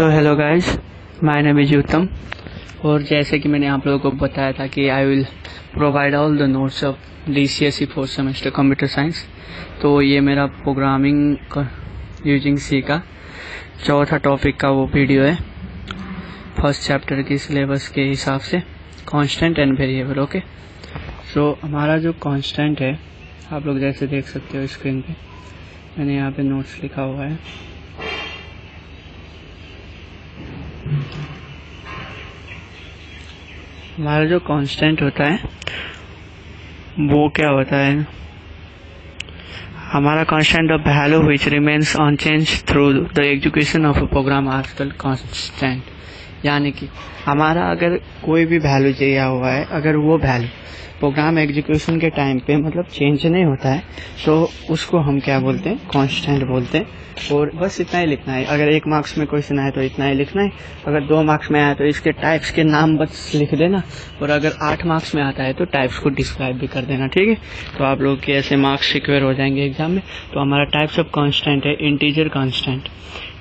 So hello guys, my name is उत्तम। और जैसे कि मैंने आप लोगों को बताया था कि I will provide all the notes of DCSE fourth semester computer science. तो ये मेरा प्रोग्रामिंग यूजिंग सी का चौथा टॉपिक का वो वीडियो है, फर्स्ट चैप्टर की सिलेबस के हिसाब से, कांस्टेंट एंड वेरिएबल। ओके, सो हमारा जो कांस्टेंट है, आप लोग जैसे देख सकते हो स्क्रीन पे, मैंने यहाँ पे नोट्स लिखा हुआ है। हमारा जो कांस्टेंट होता है वो क्या होता है, हमारा constant the value which remains unchange through the execution of a program आजकल कांस्टेंट, यानी कि हमारा अगर कोई भी वैल्यू दिया हुआ है, अगर वो वैल्यू प्रोग्राम एग्जीक्यूशन के टाइम पे मतलब चेंज नहीं होता है, तो उसको हम क्या बोलते हैं, कांस्टेंट बोलते हैं। और बस इतना ही लिखना है। अगर 1 मार्क्स में क्वेश्चन आए तो इतना ही लिखना है, अगर 2 मार्क्स में आया तो इसके टाइप्स के नाम बस लिख देना, और अगर 8 मार्क्स में आता है तो टाइप्स को डिस्क्राइब भी कर देना। ठीक है, तो आप लोग के ऐसे मार्क्स सिक्योर हो जाएंगे एग्जाम में। तो हमारा टाइप्स ऑफ कांस्टेंट है इंटीजर कांस्टेंट।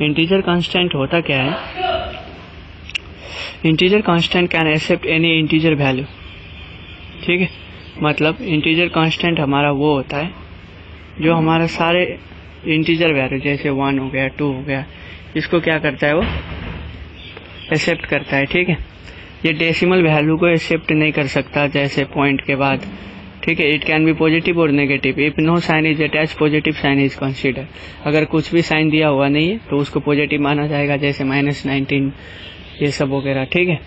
इंटीजर कांस्टेंट होता क्या है, integer constant can accept any integer value. ठीक है, मतलब इंटीजर कांस्टेंट हमारा वो होता है जो हमारा सारे इंटीजर वैल्यू जैसे 1 हो गया, 2 हो गया, इसको क्या करता है, वो एक्सेप्ट करता है। ठीक है, ये डेसिमल वैल्यू को एक्सेप्ट नहीं कर सकता, जैसे पॉइंट के बाद। ठीक है, इट कैन बी पॉजिटिव और negative. If no sign is attach, positive sign is consider. अगर कुछ भी साइन दिया हुआ नहीं है तो उसको पॉजिटिव माना जाएगा, जैसे -19 ये सब वगैरह। ठीक है,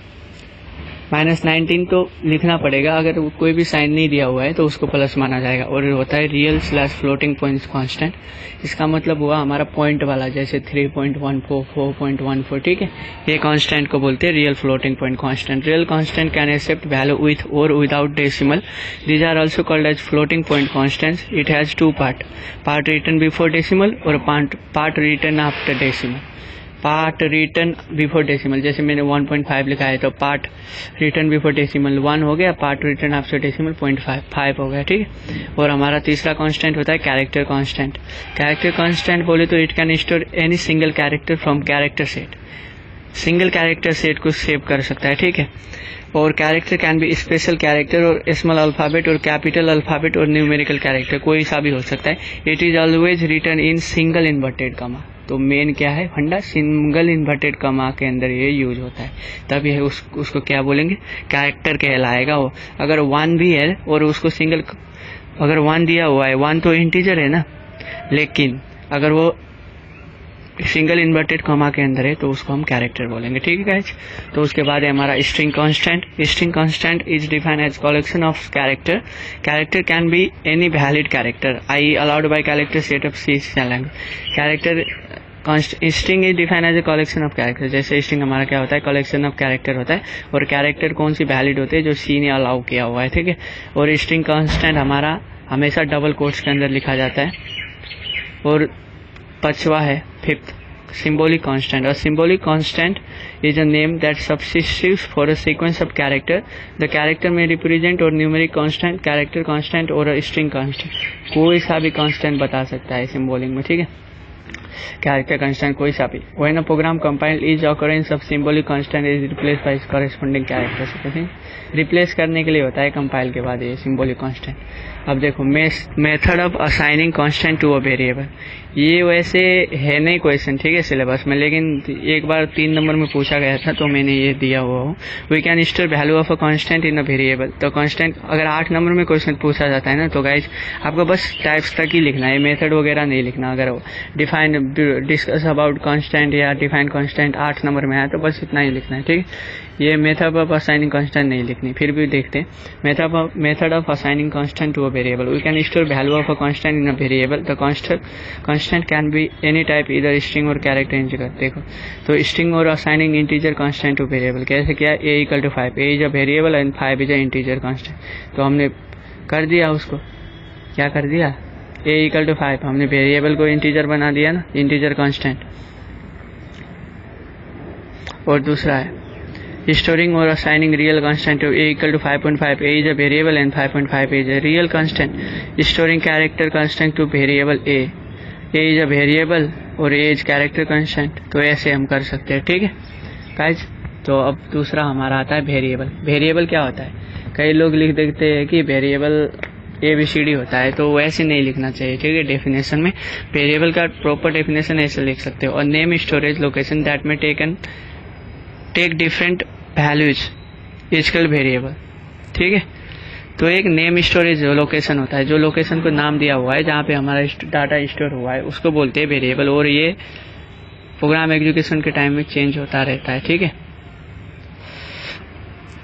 -19 तो लिखना पड़ेगा, अगर कोई भी साइन नहीं दिया हुआ है तो उसको प्लस माना जाएगा। और होता है real slash floating point constant. इसका मतलब हुआ हमारा पॉइंट वाला, जैसे 3.14, 4.14। ठीक है, ये कांस्टेंट को बोलते हैं real floating point constant. Real constant can accept value with और without decimal. These are also called as floating point constants. It has 2 part written before decimal और part written after decimal. Part written before decimal, जैसे मैंने 1.5 लिखा है तो part written before decimal 1 हो गया, part written after decimal 0.5 हो गया। ठीक है, और हमारा तीसरा कांस्टेंट होता है कैरेक्टर कांस्टेंट। कैरेक्टर कांस्टेंट बोले तो it can store any single character from character set. Single character set को सेव कर सकता है। ठीक है, और character can be special character और स्मॉल अल्फाबेट और कैपिटल अल्फाबेट और न्यूमेरिकल कैरेक्टर, कोई सा भी हो सकता है। It is always written in single inverted comma. तो मेन क्या है फंडा, सिंगल इन्वर्टेड कमा के अंदर ये यूज होता है, तब यह उसको क्या बोलेंगे, कैरेक्टर कहलाएगा वो। अगर 1 भी है और उसको सिंगल, अगर 1 दिया हुआ है, 1 तो इंटीजर है ना, लेकिन अगर वो सिंगल इन्वर्टेड कॉमा के अंदर है तो उसको हम कैरेक्टर बोलेंगे। ठीक है गाइस, तो उसके बाद है हमारा string constant. String constant is defined as collection of character. Character can be any valid character I allowed by character set of C language. Character string is defined as a collection of character. जैसे string हमारा क्या होता है, collection of character होता है, और character कौन सी valid होते हैं, जो सी ने अलाउ किया हुआ है। ठीक है, और स्ट्रिंग कांस्टेंट हमारा हमेशा डबल कोट्स के अंदर लिखा जाता है। और 5वां है 5th symbolic constant. A symbolic constant is a name that substitutes for a sequence of character. The character may represent or numeric constant, character constant or a string constant. कोई सा भी constant बता सकता है symbolic में। ठीक है, character constant कोई सा भी। When a program compiled, each occurrence of symbolic constant is replaced by its corresponding character. Replace करने के लिए होता है कंपाइल के बाद ये सिंबॉलिक कांस्टेंट। अब देखो, method of assigning constant to a variable, ये वैसे है नहीं क्वेश्चन, ठीक है, सिलेबस में, लेकिन एक बार 3 नंबर में पूछा गया था तो मैंने ये दिया हुआ हूँ। We can store value of a constant in a variable. तो कांस्टेंट अगर 8 नंबर में क्वेश्चन पूछा जाता है ना, तो गाइज आपको बस टाइप्स तक ही लिखना है, मेथड वगैरह नहीं लिखना। अगर डिफाइन डिस्कस अबाउट कांस्टेंट या डिफाइन कांस्टेंट 8 नंबर में आया तो बस इतना ही लिखना है। ठीक है, ये मेथड ऑफ असाइनिंग कांस्टेंट नहीं लिखनी। फिर भी देखते हैं, method of assigning constant to a variable. We can store value of a constant in a variable. The constant can be any type, इधर स्ट्रिंग और कैरेक्टर इंटीजर। देखो, तो स्ट्रिंग और assigning integer constant to variable कैसे किया, a = 5, a is a variable and 5 is a integer constant. तो हमने कर दिया, उसको क्या कर दिया, a = 5, हमने वेरिएबल को इंटीजर बना दिया ना, इंटीजर कांस्टेंट। और दूसरा है storing or assigning real constant to a = 5.5, a is a variable and 5.5 is a real constant. Storing character constant to variable a is a variable और एज कैरेक्टर कंस्टेंट, तो ऐसे हम कर सकते हैं। ठीक है गाइज। तो अब दूसरा हमारा आता है वेरिएबल। वेरिएबल क्या होता है? कई लोग लिख देते हैं कि वेरिएबल ABCD होता है, तो वैसे नहीं लिखना चाहिए। ठीक है, डेफिनेशन में वेरिएबल का प्रॉपर डेफिनेशन ऐसे लिख सकते हो। और नेम स्टोरेज लोकेशन दैट में take different values is called variable. ठीक है, तो एक नेम स्टोरेज लोकेशन होता है, जो लोकेशन को नाम दिया हुआ है जहाँ पे हमारा डाटा स्टोर हुआ है, उसको बोलते हैं वेरिएबल। और ये प्रोग्राम एग्जीक्यूशन के टाइम में चेंज होता रहता है। ठीक है,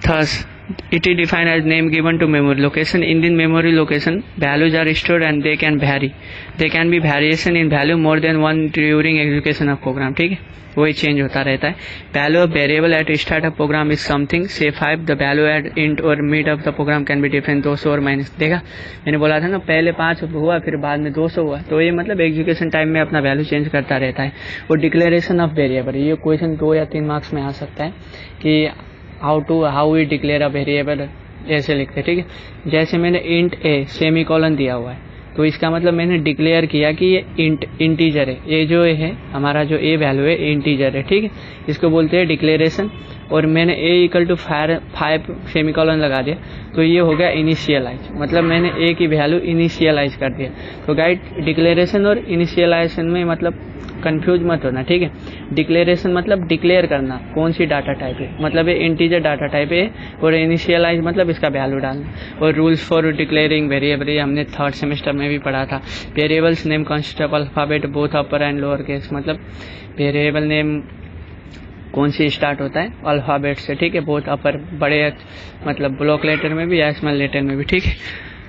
thus it is defined as name given to memory location. In the memory location values are stored and they can vary. There can be variation in value more than one during execution of program. ठीक है, वही change होता रहता है। Value of variable at start of program is something से 5, the value at end और mid of the program can be different 200 और minus. देखा, मैंने बोला था ना, पहले 5 हुआ फिर बाद में 200 हुआ, तो ये मतलब एग्जीक्यूशन टाइम में अपना वैल्यू चेंज करता रहता है। और डिक्लेरेशन ऑफ वेरिएबल, ये क्वेश्चन 2 या 3 मार्क्स में आ सकता है कि how we declare a variable, ऐसे लिखते। ठीक है, जैसे मैंने इंट ए सेमीकोलन दिया हुआ है, तो इसका मतलब मैंने डिक्लेयर किया कि ये इंटीजर है। ये जो है हमारा जो ए वैल्यू है इंटीजर है। ठीक है, इसको बोलते हैं डिक्लेरेशन। और मैंने ए इक्वल टू 5 सेमीकोलन लगा दिया, तो ये हो गया इनिशियलाइज, मतलब मैंने ए की वैल्यू इनिशियलाइज कर दिया। तो गाइड, डिक्लेरेशन और इनिशियलाइजेशन में मतलब कंफ्यूज मत होना। ठीक है, डिक्लेरेशन मतलब डिक्लेयर करना कौन सी डाटा टाइप है, मतलब ये इंटीजर डाटा टाइप है। और इनिशियलाइज मतलब इसका वैल्यू डालना। और रूल्स फॉर डिक्लेयरिंग वेरिएबल, ये हमने 3rd सेमेस्टर में भी पढ़ा था। Variables name consist of alphabet both upper and lower case, मतलब वेरिएबल नेम कौन सी स्टार्ट होता है अल्फाबेट से। ठीक है, बोथ अपर बड़े मतलब ब्लॉक लेटर में भी या स्मॉल लेटर में भी। ठीक है,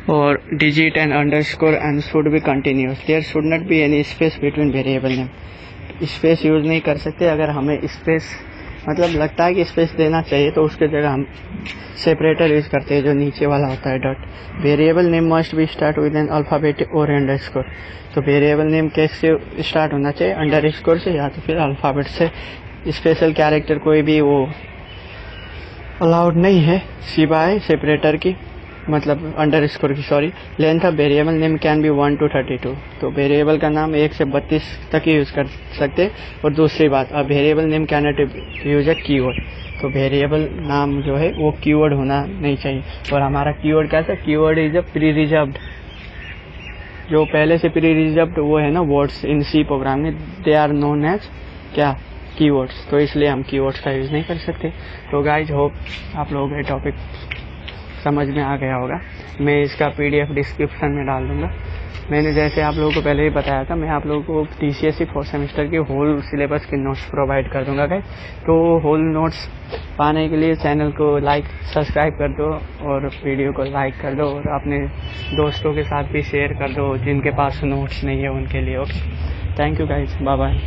और digit and underscore and should be continuous. There should not be any space between variable name. Space use नहीं कर सकते। अगर हमें स्पेस मतलब लगता है कि स्पेस देना चाहिए, तो उसके जगह हम सेपरेटर यूज करते हैं, जो नीचे वाला होता है dot. Variable name must be start with an alphabet और अंडरस्कोर। तो वेरिएबल नेम कैसे स्टार्ट होना चाहिए? अंडरस्कोर से या तो फिर अल्फाबेट से। स्पेशल कैरेक्टर कोई भी वो अलाउड नहीं है सिवाय सेपरेटर की, मतलब अंडरस्कोर की, sorry. Length of variable name can be 1 to 32। तो वेरिएबल का नाम 1 से 32 तक ही यूज कर सकते। और दूसरी बात, अब variable name can not use A keyword. तो वेरिएबल नाम जो है वो कीवर्ड होना नहीं चाहिए। और हमारा कीवर्ड कैसा? Keyword is a pre reserved, जो पहले से प्री रिजर्व्ड वो है ना वर्ड्स इन सी प्रोग्राम में, दे आर नोन एज क्या? कीवर्ड्स। तो इसलिए हम कीवर्ड्स का यूज नहीं कर सकते। तो गाइज, होप आप लोगों को ये टॉपिक समझ में आ गया होगा। मैं इसका PDF डिस्क्रिप्शन में डाल दूंगा। मैंने जैसे आप लोगों को पहले ही बताया था, मैं आप लोगों को TCSE 4th सेमेस्टर के होल सिलेबस के नोट्स प्रोवाइड कर दूंगा गाइस। तो होल नोट्स पाने के लिए चैनल को सब्सक्राइब कर दो और वीडियो को लाइक कर दो और अपने दोस्तों के साथ भी शेयर कर दो जिनके पास नोट्स नहीं है उनके लिए। Okay, thank you guys, bye bye.